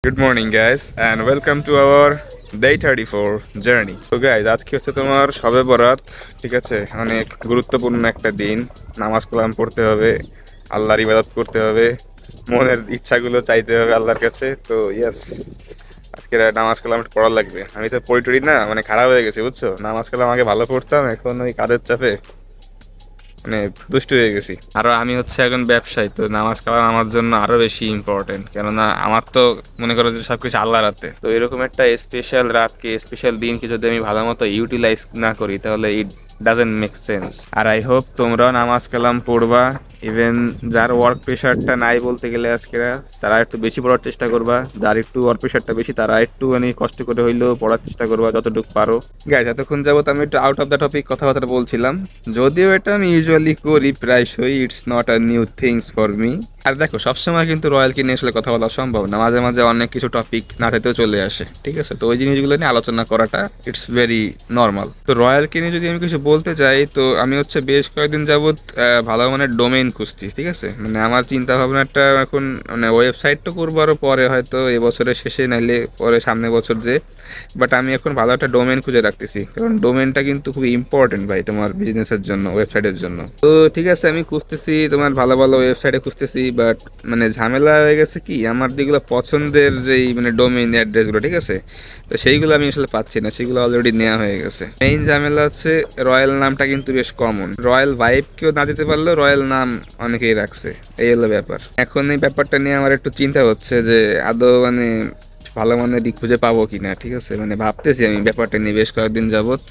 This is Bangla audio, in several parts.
Good morning, guys, and welcome to our day 34 journey. তো গাইজ আজকে হচ্ছে তোমার শবে বরাত। ঠিক আছে, অনেক গুরুত্বপূর্ণ একটা দিন। নামাজ কালাম পড়তে হবে, আল্লাহর ইবাদত করতে হবে, মনের ইচ্ছাগুলো চাইতে হবে আল্লাহর কাছে। তো ইয়েস, আজকে নামাজ কালাম পড়া লাগবে। আমি তো পড়ি টড়ি না, মানে খারাপ হয়ে গেছি বুঝছো। নামাজ কালাম আগে ভালো পড়তাম, এখন ওই কাজের চাপে মানে দুষ্টু হয়ে গেছি। আরো আমি হচ্ছে এখন ব্যবসায়ী, তো নামাজ কালাম আমার জন্য আরো বেশি ইম্পর্টেন্ট, কেননা আমার তো মনে করো যে সবকিছু আল্লাহর হাতে। তো এরকম একটা স্পেশাল রাতকে, স্পেশাল দিনকে যদি আমি ভালো মতো ইউটিলাইজ না করি তাহলে ইট ডাজেন্ট মেক সেন্স। আর আই হোপ তোমরাও নামাজ কালাম পড়বা। ইভেন যার ওয়ার্ক প্রেশারটা নাই বলতে গেলে আজকে, তারা একটু বেশি পড়ার চেষ্টা করবা। যার একটু ওয়ার্ক প্রেশারটা বেশি তারা একটু মানে কষ্ট করে হইলেও পড়ার চেষ্টা করবা যতটুকু পারো। গাইজ এতক্ষণ যাবত আমি একটু আউট অফ দ্য টপিক কথাবার্তা বলছিলাম, যদিও এটা আমি ইউজুয়ালি করি প্রায়শই। It's not a new things for me. আর দেখো, সবসময় কিন্তু রয়্যালকে নিয়ে আসলে কথা বলা সম্ভব না, মাঝে মাঝে অনেক কিছু টপিক না চাইতেও চলে আসে। ঠিক আছে, তো ওই জিনিসগুলো নিয়ে আলোচনা করাটা ইটস ভেরি নর্মাল। তো রয়্যালকে নিয়ে যদি আমি কিছু বলতে চাই, তো আমি হচ্ছে বেশ কয়েকদিন যাবত ভালো মানের ডোমেইন খুঁজছি। ঠিক আছে, মানে আমার চিন্তা ভাবনাটা এখন মানে ওয়েবসাইট তো করবো আরও পরে, হয়তো এবছরের শেষে নাইলে পরে সামনে বছর যে। বাট আমি এখন ভালো একটা ডোমেন খুঁজে রাখতেছি, কারণ ডোমেনটা কিন্তু খুব ইম্পর্টেন্ট ভাই তোমার বিজনেসের জন্য, ওয়েবসাইটের জন্য। তো ঠিক আছে, আমি খুঁজতেছি তোমার ভালো ভালো ওয়েবসাইটে খুঁজতেছি, বাট মানে ঝামেলা হয়ে গেছে কি, আমার যেগুলো পছন্দের যেই মানে ডোমেইন অ্যাড্রেসগুলো, ঠিক আছে, তো সেইগুলো আমি আসলে পাচ্ছি না, সেগুলো অলরেডি নেওয়া হয়ে গেছে। মেইন ঝামেলা হচ্ছে রয়্যাল নামটা কিন্তু বেশ কমন। রয়্যাল ভাইব কেউ না দিতে পারলেও রয়্যাল নাম অনেকেই রাখছে, এই হলো ব্যাপার। এখন এই ব্যাপারটা নিয়ে আমার একটু চিন্তা হচ্ছে যে আদৌ মানে ভালো মানেরই খুঁজে পাবো কি না। ঠিক আছে, মানে ভাবতেছি আমি ব্যাপারটা নিয়ে বেশ কয়েকদিন যাবত,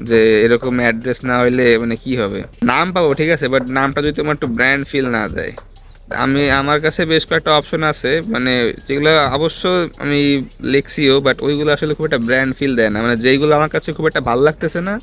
যে এরকম অ্যাড্রেস না হইলে মানে কি হবে। নাম পাবো ঠিক আছে, বাট নামটা যদি তোমার একটু ব্র্যান্ড ফিল না দেয়। আমার কাছে বেশ কয়েকটা অপশন আছে, মানে যেগুলো অবশ্য আমি লিখছিও, বাট ওইগুলো আসলে খুব একটা ব্র্যান্ড ফিল দেয় না। মানে যেইগুলো আমার কাছে খুব একটা ভালো লাগতেছে না,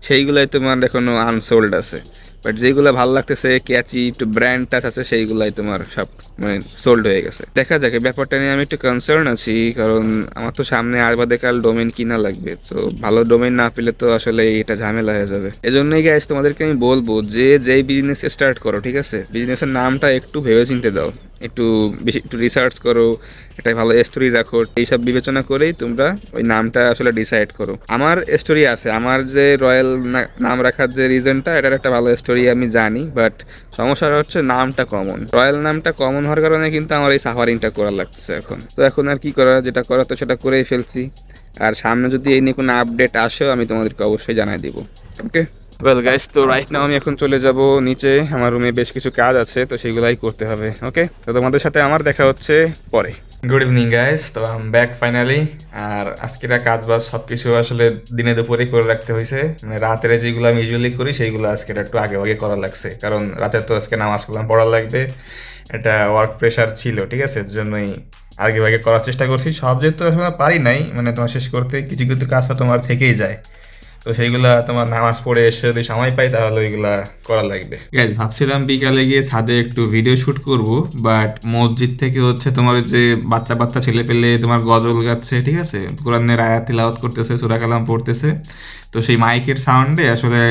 সেইগুলাই তোমার এখনো আনসোল্ড আছে। বাট যেইগুলো ভালো লাগতেছে, ক্যাচি একটু ব্র্যান্ড টাচ আছে, সেইগুলাই তোমার সব মানে সোল্ড হয়ে গেছে। দেখা যাক, এই ব্যাপারটা নিয়ে আমি একটু কনসার্ন আছি, কারণ আমার তো সামনে আজ বাদে কাল ডোমেন কিনা লাগবে। তো ভালো ডোমেন না পেলে তো আসলে এটা ঝামেলা হয়ে যাবে। এজন্যই গাইস তোমাদেরকে আমি বলবো যে যেই বিজনেস স্টার্ট করো, ঠিক আছে, বিজনেসের নামটা একটু ভেবে চিন্তে দাও, একটু বেশি একটু রিসার্চ করো, এটা ভালো স্টোরি রাখো, এইসব বিবেচনা করেই তোমরা ওই নামটা আসলে ডিসাইড করো। আমার স্টোরি আছে, আমার যে রয়্যাল নাম রাখার যে রিজনটা, এটার একটা ভালো স্টোরি আমি জানি। বাট সমস্যাটা হচ্ছে নামটা কমন, রয়্যাল নামটা কমন হওয়ার কারণে কিন্তু আমার এই সাফারিংটা করা লাগতেছে এখন। তো এখন আর কি করা, যেটা করা তো সেটা করেই ফেলছি। আর সামনে যদি এই নিয়ে কোনো আপডেট আসেও আমি তোমাদেরকে অবশ্যই জানাই দিব। ওকে, ওয়েল গাইস, তো রাইট নাও আমি এখন চলে যাব নিচে, আমার রুমে বেশ কিছু কাজ আছে, তো সেগুলাই করতে হবে। ওকে, তো তোমাদের সাথে আমার দেখা হচ্ছে পরে। গুড ইভিনিং গাইস, তো আম ব্যাক ফাইনালি। আর আজকের কাজ বাজ সব কিছু আসলে দিনে দুপুরে করে রাখতে হয়েছে, মানে রাতের যেগুলো আমি ইউজুয়ালি করি সেইগুলো আজকে একটু আগে আগে করা লাগছে, কারণ রাতে তো আজকে নামাজ কালাম পড়া লাগবে। এটা ওয়ার্ক প্রেশার ছিল, ঠিক আছে, এর জন্যই আগে আগে করার চেষ্টা করছি। সব যেহেতু আসলে পারি নাই, মানে তোমার শেষ করতে কিছু কিছু কাজ তো তোমার থেকেই যায়, তো সেইগুলা তোমার নামাজ পড়ে এসে যদি সময় পাই তাহলে ওইগুলা করা লাগবে। গাইজ ভাবছিলাম বিকালে গিয়ে ছাদে একটু ভিডিও শুট করব, বাট মসজিদ থেকে হচ্ছে তোমার ওই যে বাচ্চা বাচ্চা ছেলে পেলে তোমার গজল গাচ্ছে, ঠিক আছে, কোরআনের আয়াত তিলাওয়াত করতেছে, সূরা কালাম পড়তেছে। তো সেই মাইকের সাউন্ডে আসলে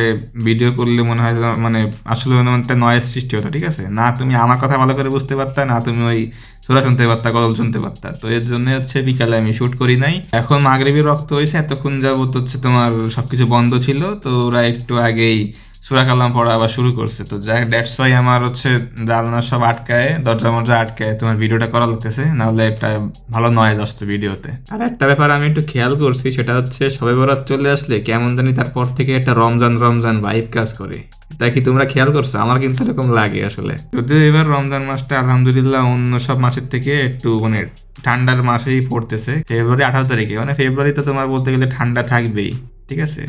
ভিডিও করলে মনে হয় মানে আসলে মনে হয় একটা নয়েজ সৃষ্টি হতো। ঠিক আছে, না তুমি আমার কথা ভালো করে বুঝতে পারতা, না তুমি ওই সূরা শুনতে পারতা, গজল শুনতে পারতা। তো এর জন্য হচ্ছে বিকালে আমি শুট করি নাই। এখন মাগরিবের রক্ত হয়েছে, এতক্ষণ যাবত হচ্ছে তোমার সবকিছু বন্ধ ছিল, তো ওরা একটু আগেই সূরা কালাম পড়া আবার শুরু করছে। তো যাই, দ্যাটস ওয়াই আমার হচ্ছে জানলা সব আটকায়, দরজা মরজা আটকায় তোমার ভিডিওটা করা লাগতেছে, নাহলে একটা ভালো নয়েজ আসতো ভিডিওতে। আর একটা ব্যাপার আমি একটু খেয়াল করছি, সেটা হচ্ছে শবে বরাত চলে আসলে কেমন জানি তারপর থেকে একটা রমজান রমজান ভাইব কাজ করে। তাই কি তোমরা খেয়াল করছো? আমার কিন্তু এরকম লাগে আসলে। যদিও এবার রমজান মাসটা আলহামদুলিল্লাহ অন্য সব মাসের থেকে একটু মানে ঠান্ডার মাসেই পড়তেছে। ফেব্রুয়ারি 18 তারিখে, মানে ফেব্রুয়ারি তো তোমার বলতে গেলে ঠান্ডা থাকবেই। ঠিক আছে,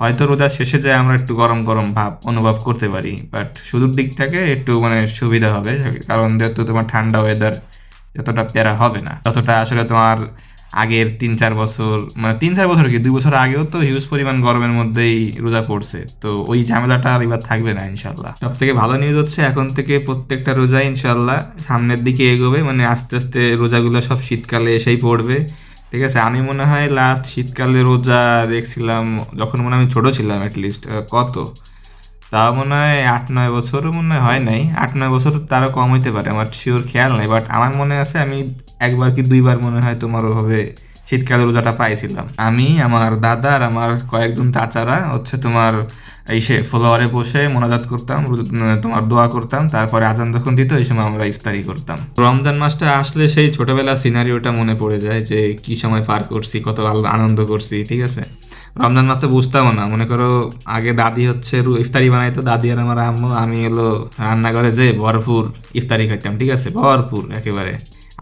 হয়তো রোজার শেষে যায় আমরা একটু গরম গরম ভাব অনুভব করতে পারি, বাট শুরুর দিক থেকে একটু মানে সুবিধা হবে, কারণ যেহেতু তোমার ঠান্ডা ওয়েদার, যতটা প্যারা হবে না ততটা আসলে তোমার আগের 3-4 বছর, মানে 3-4 বছর কি 2 বছর আগেও তো হিউজ পরিমাণ গরমের মধ্যেই রোজা পড়ছে। তো ওই ঝামেলাটা আর এবার থাকবে না ইনশাল্লাহ। সব থেকে ভালো নিউজ হচ্ছে এখন থেকে প্রত্যেকটা রোজাই ইনশাল্লাহ সামনের দিকে এগোবে, মানে আস্তে আস্তে রোজাগুলো সব শীতকালে এসেই পড়বে। ঠিক আছে, আমি মনে হয় লাস্ট শীতকালে রোজা দেখছিলাম যখন মনে হয় আমি ছোট ছিলাম, অ্যাটলিস্ট কত তাও মনে হয় 8-9 বছরও মনে হয় নাই, 8-9 বছর তারও কম হইতে পারে, আমার শিওর খেয়াল নাই, বাট আমার মনে আছে আমি একবার কি দুইবার মনে হয় তোমার ওভাবে শীতকালের রোজাটা পাইছিলাম। আমি, আমার দাদা আর আমার কয়েকজন চাচারা হচ্ছে তোমার ফ্লোয়ারে বসে মোনাজাত করতাম, তোমার দোয়া করতাম, তারপরে আজান যখন দিত এই সময় আমরা ইফতারি করতাম। রমজান মাসটা আসলে সেই ছোটবেলার সিনারিওটা মনে পড়ে যায়, যে কি সময় পার করছি, কত আনন্দ করছি, ঠিক আছে। রমজান মাস তো বুঝতামও না, মনে করো আগে দাদি হচ্ছে ইফতারি বানাইতো, দাদি আর আমার আম্মু, আমি হলো রান্নাঘরে যে ভরপুর ইফতারি খাইতাম, ঠিক আছে, ভরপুর একেবারে।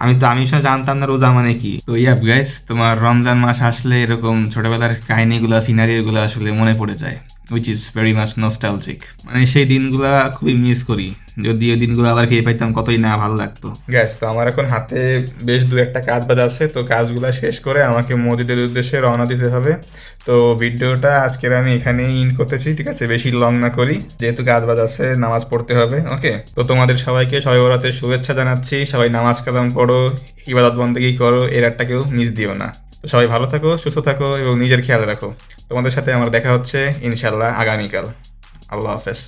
আমি সময় জানতাম না রোজা মানে কি। তো ইয়াপ গাইস, তোমার রমজান মাস আসলে এরকম ছোটবেলার কাহিনীগুলো, সিনারিওগুলো আসলে মনে পড়ে যায়, which is very much nostalgic. মানে সেই দিনগুলা খুবই মিস করি, যদি ওই দিনগুলো আবার ফিরে পাইতাম কতই না ভালো লাগতো। গ্যাস, তো আমার এখন হাতে বেশ দু একটা কাজ বাজ আছে, তো কাজগুলো শেষ করে আমাকে মসজিদের উদ্দেশ্যে রওনা দিতে হবে। তো ভিডিওটা আজকের আমি এখানেই ইন করতেছি, ঠিক আছে, বেশি লং না করি, যেহেতু কাজ বাজ আছে, নামাজ পড়তে হবে। ওকে, তো তোমাদের সবাইকে সবাই বরাতের শুভেচ্ছা জানাচ্ছি। সবাই নামাজ কালাম পড়ো, ইবাদত বন্দেগী করো, এর একটা কেউ মিস দিও না। তো সবাই ভালো থাকো, সুস্থ থাকো এবং নিজের খেয়াল রাখো। তোমাদের সাথে আমার দেখা হচ্ছে ইনশাল্লাহ আগামীকাল। আল্লাহ হাফেজ।